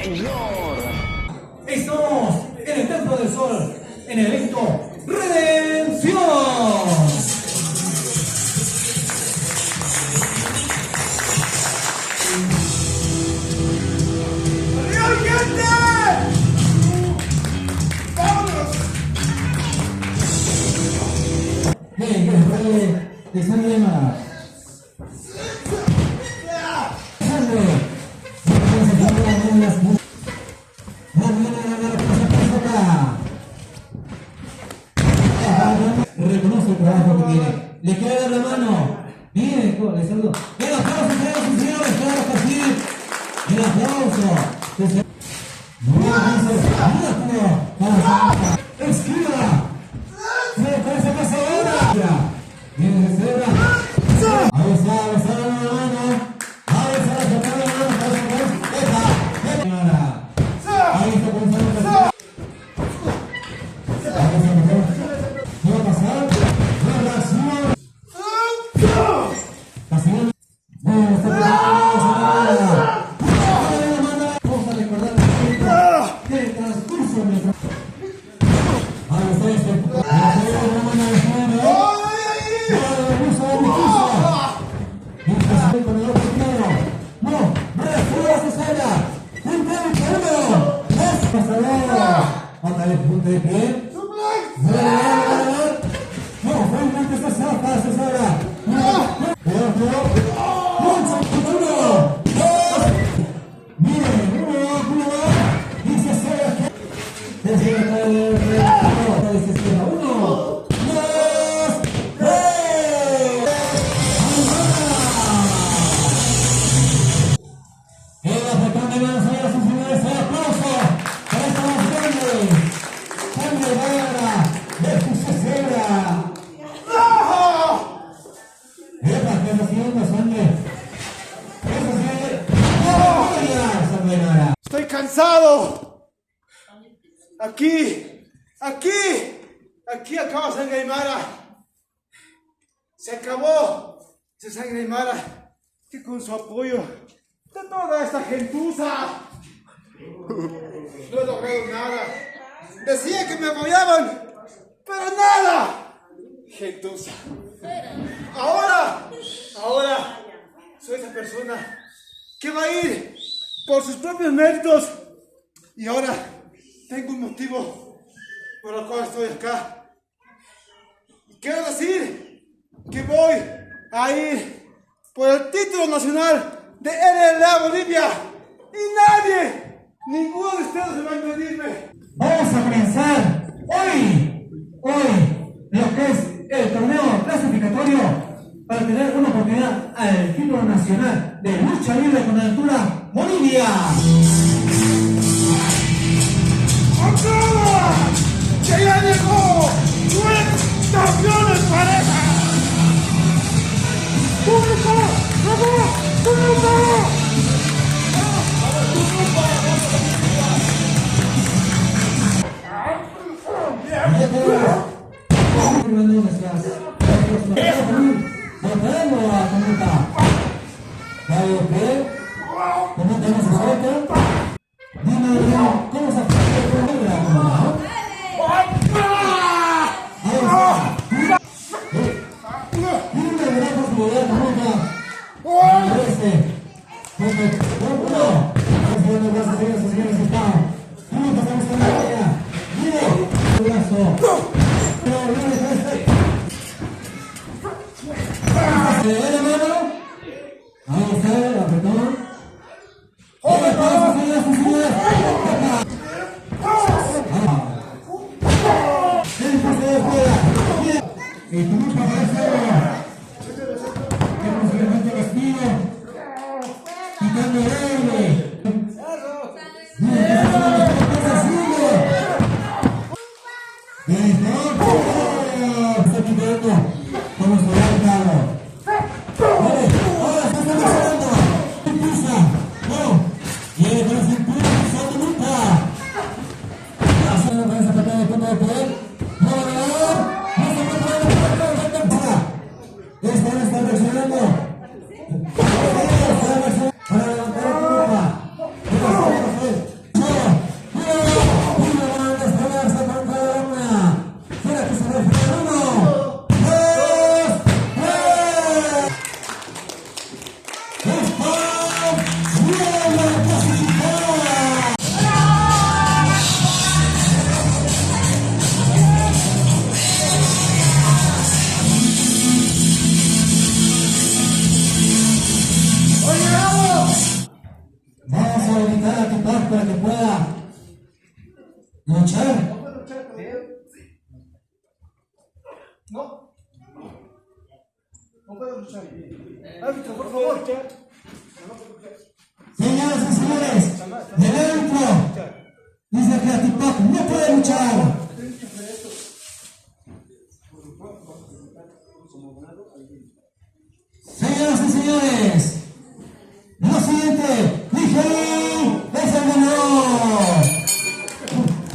señor. Estamos en el Templo del Sol, en el evento Redención. Bien, de sangre más. Reconoce el trabajo que tiene. Le quiere dar la mano. Bien, le saludo. El aplauso, señores, claro que sí. El aplauso. Muy bien, esquiva. Se pasa ahora. Viene de cebra. Ahí está la mano. Ahí está la mano. Ahí está comenzando. ¿Qué va a pasar? Vamos a recordar el transcurso de punto de pie. No, realmente está cerca, Cesara. Estoy cansado. Aquí acaba Sangre Aymara. Se acabó esa Sangre Aymara que con su apoyo de toda esta gentuza no he logrado nada. Decía que me apoyaban, pero nada. Gentuza. Ahora soy esa persona que va a ir por sus propios méritos y ahora tengo un motivo por el cual estoy acá. Quiero decir que voy a ir por el título nacional de LLA Bolivia y ninguno de ustedes va a impedirme. Vamos a comenzar hoy lo que es el torneo clasificatorio para tener una oportunidad al título nacional de lucha libre con altura Bolivia. ¡Acaba! ¡Que ya llegó! ¡Nueve campeones pareja! ¡Público! ¡Vamos! ¡Público! Tipac para que pueda luchar. No. No puedo luchar. Árbitro, por favor. Señoras y señores, del árbitro dice que Tipac no puede luchar. Señoras y señores, lo siguiente, Ligerín es el ganador.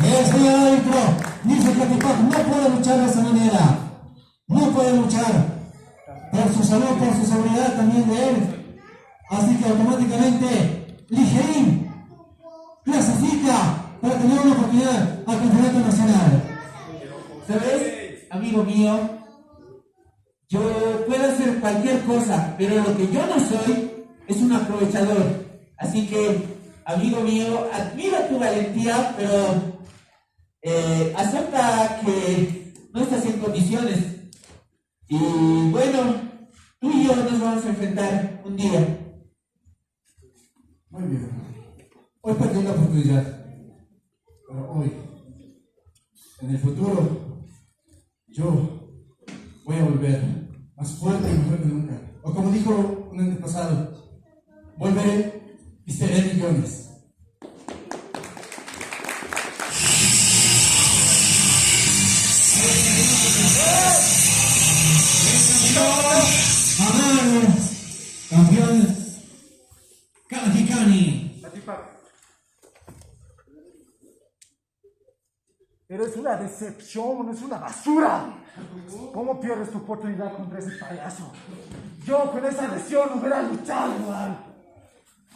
El señor árbitro dice que Tipac no puede luchar de esa manera. No puede luchar por su salud, por su seguridad también de él. Así que automáticamente Ligerín clasifica para tener una oportunidad al campeonato nacional. ¿Sabes, amigo mío? Yo puedo hacer cualquier cosa, pero lo que yo no soy es un aprovechador. Así que, amigo mío, admiro tu valentía, pero acepta que no estás en condiciones. Y bueno, tú y yo nos vamos a enfrentar un día. Muy bien. Hoy perdí la oportunidad. Pero hoy, en el futuro, yo voy a volver más fuerte y mejor que nunca. O como dijo un antepasado, volveré y seré millones. Amaro, campeón Kalahikani. Eres una decepción, es una basura. ¿Cómo pierdes tu oportunidad contra ese payaso? Yo con esa lesión no hubiera luchado igual.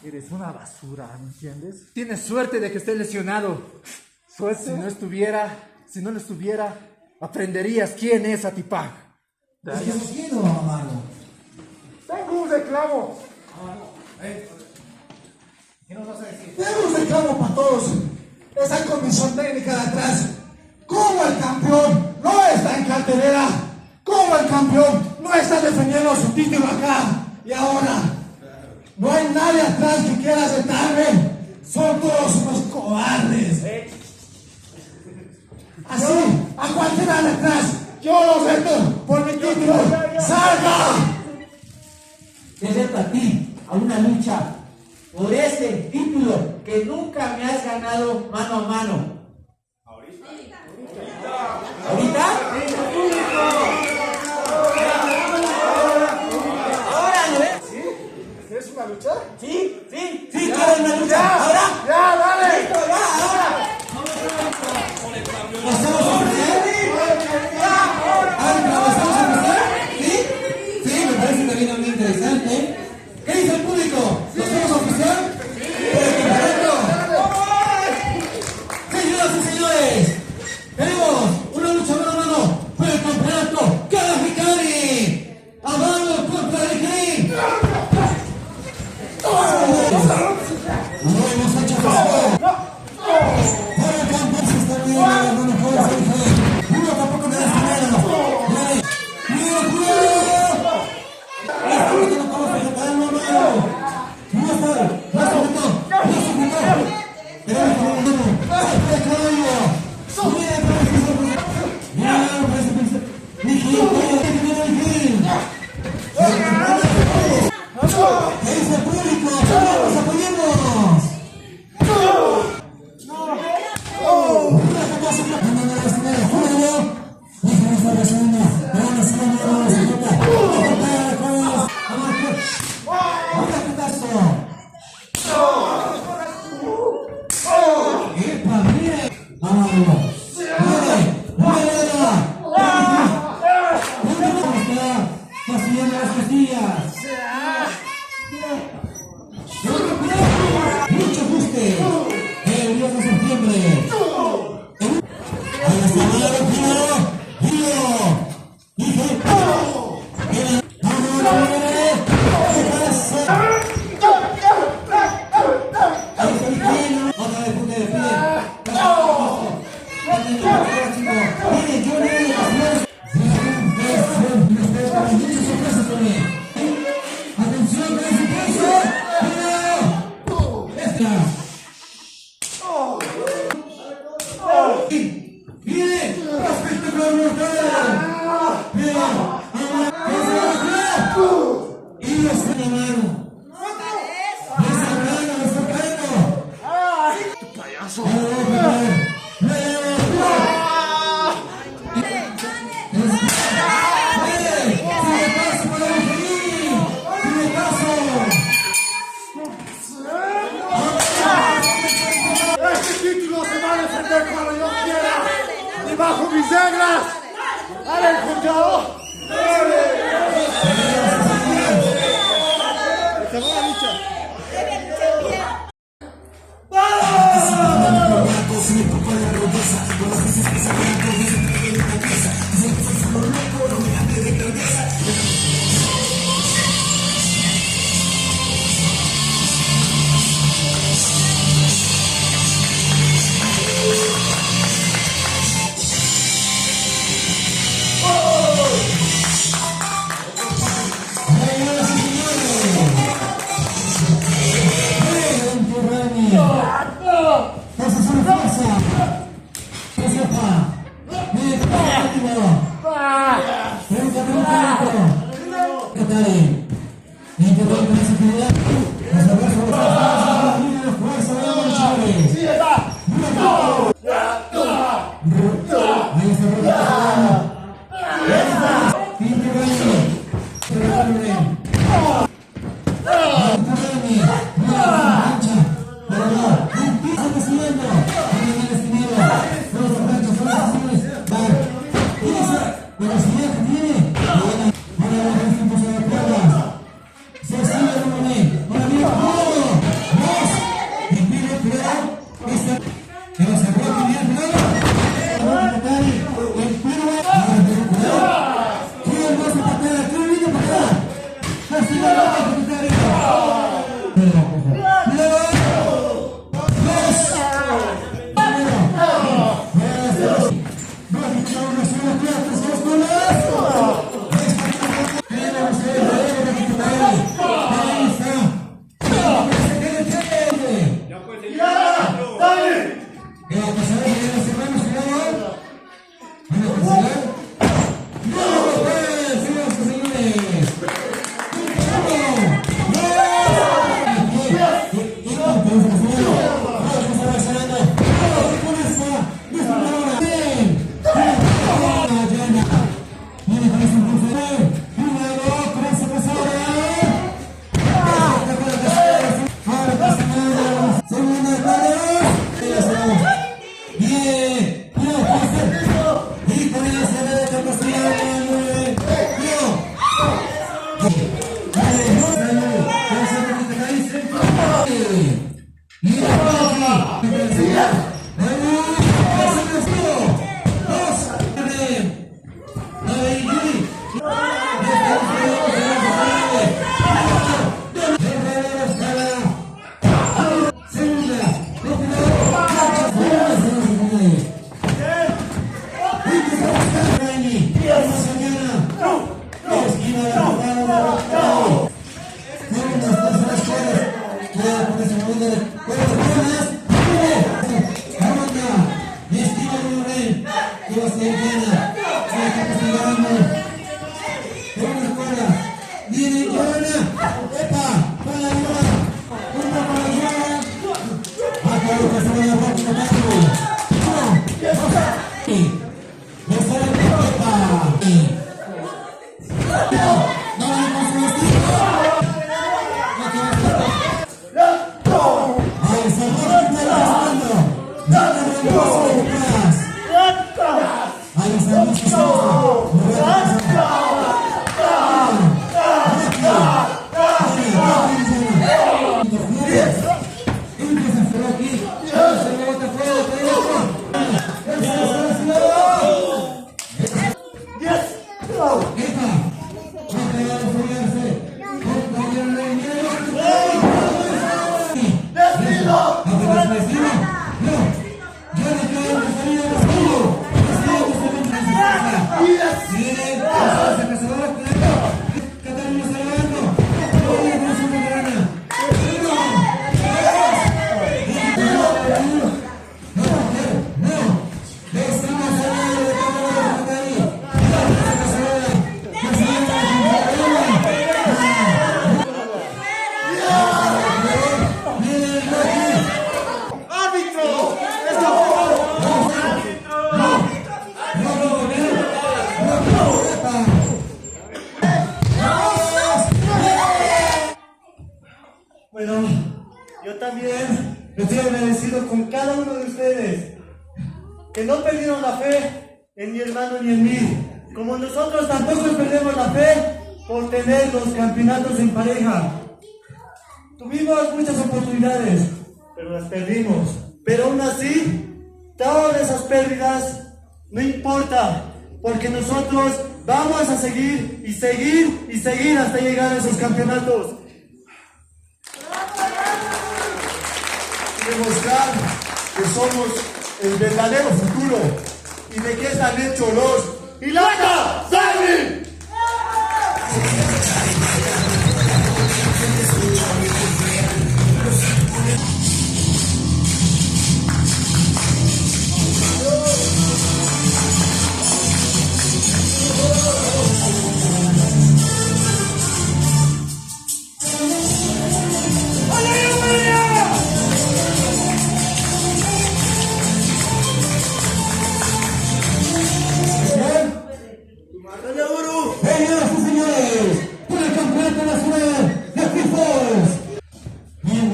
Eres una basura, ¿me entiendes? Tienes suerte de que esté lesionado. ¿Suerte? Si no lo estuviera, aprenderías quién es Atipac. ¿Qué estás haciendo, Amaro? Tengo un reclamo. ¿Qué nos vas a decir? Tengo un reclamo para todos. Esa comisión técnica de atrás. ¿Cómo el campeón no está en cartelera? ¿Cómo el campeón no está defendiendo su título acá? Y ahora, no hay nadie atrás que quiera aceptarme. Son todos unos cobardes. Así, a cualquiera de atrás, yo los reto por mi título. ¡Salga! Te reto a ti, a una lucha por ese título que nunca me has ganado mano a mano. ¿Ahorita? Ahora, ¿no ves? ¿Quieres una lucha? Sí, quiero una lucha. Ahora. ¡Ya, dale! Listo, ya, ahora. ¿Pasamos a ofrecer? ¿Árbitro, pasamos a ofrecer? ¿Sí? Sí, me parece también muy interesante. ¿Qué dice el público? ¿Lo hacemos oficial? ¡Por el campeonato! Señoras y señores, tenemos una lucha mano a mano por el campeonato Kalahikani. Amaro contra Ligerín. Lo hemos hecho pasar. Por el campeón se está viendo la mano por el Ligerín. Uno tampoco me da dinero. ¡Cuidado! Esto no vamos a sacar, no. No está sujetó. Pero el caballo. Mira, parece Ligerín, ¿qué dice el público? ¡Vamos, apoyemos! Mucho ajuste el 10 de septiembre. Ahí está Amaro, giro. Dije, otra vez punto de pie. Viene Johnny, muchas sorpresas también. Atención, con ese peso. Esta. Estoy agradecido con cada uno de ustedes que no perdieron la fe en mi hermano ni en mí, como nosotros tampoco perdemos la fe por tener los campeonatos en pareja. Tuvimos muchas oportunidades, pero las perdimos. Pero aún así, todas esas pérdidas no importa, porque nosotros Vamos a seguir y seguir y seguir hasta llegar a esos campeonatos. Demostrar que somos el verdadero futuro y de qué están hechos los Ilana Salvi. Señoras y señores, por el campeonato nacional de Fútbol. Bien,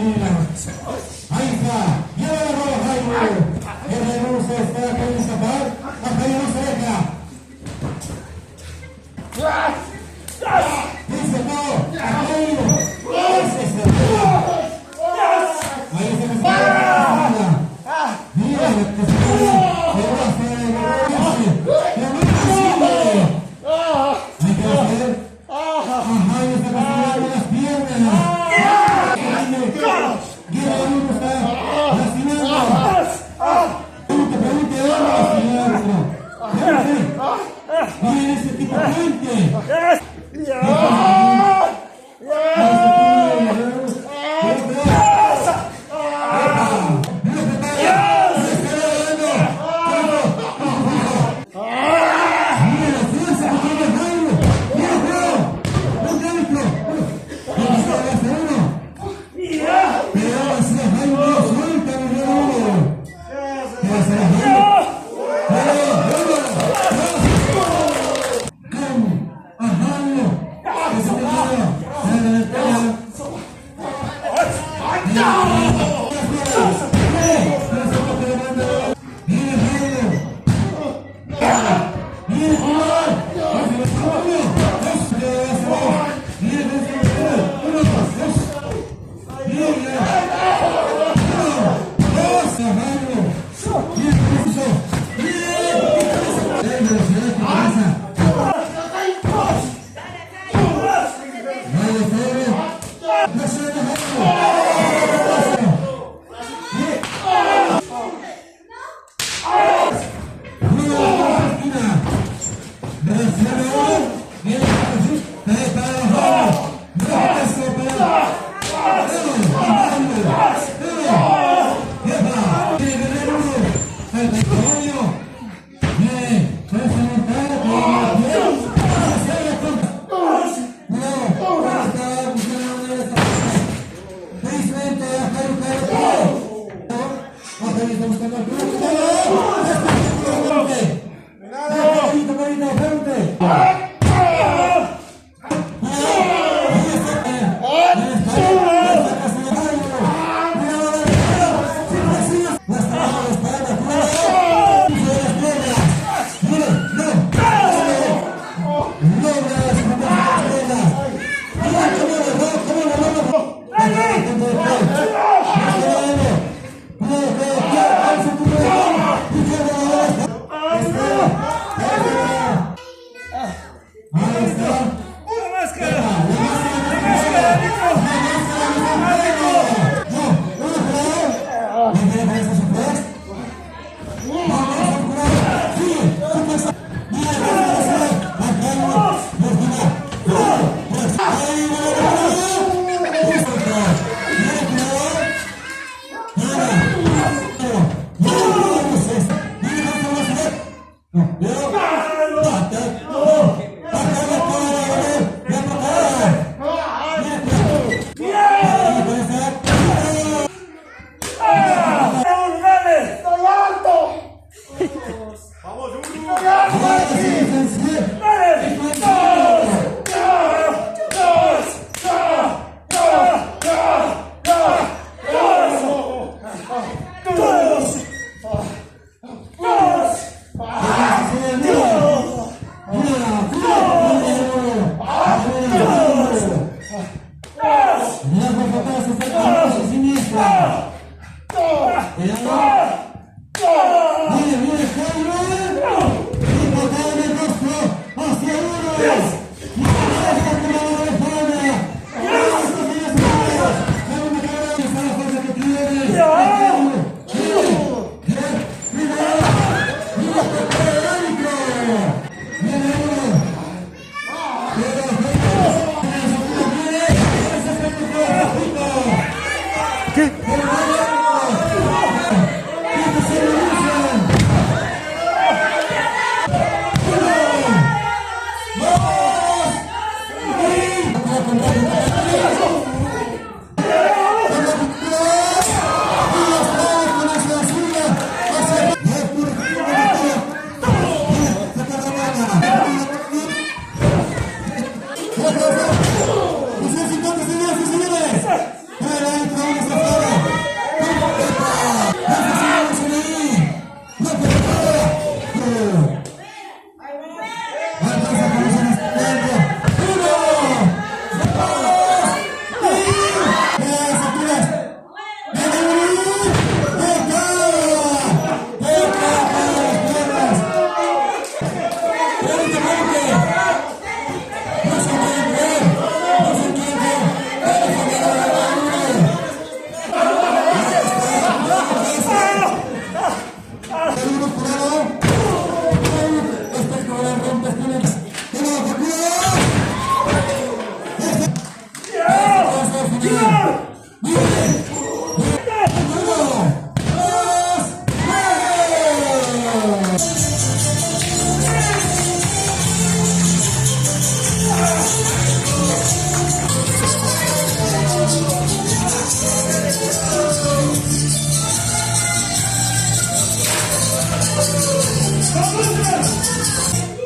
ahí está. Lleva la roja, Jairo. El Jairo se está queriendo escapar. A Jairo no se deja. Dice no. A Jairo. Ese es el Jairo. Ahí se me está. Mira, que se va a hacer el hay que hacer. Ajá, y está castigando las piernas. Guerra uno está lastimando. Pregunte dónde, señor árbitro. Miren ese tipo de gente.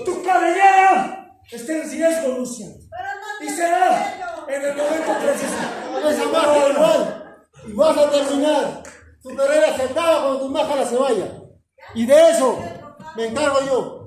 Tu cabellera está en riesgo, Lucia. Y será en el momento preciso. Esa magia igual. Y vas a terminar tu carrera sentada cuando tu magia se vaya. Y de eso me encargo yo.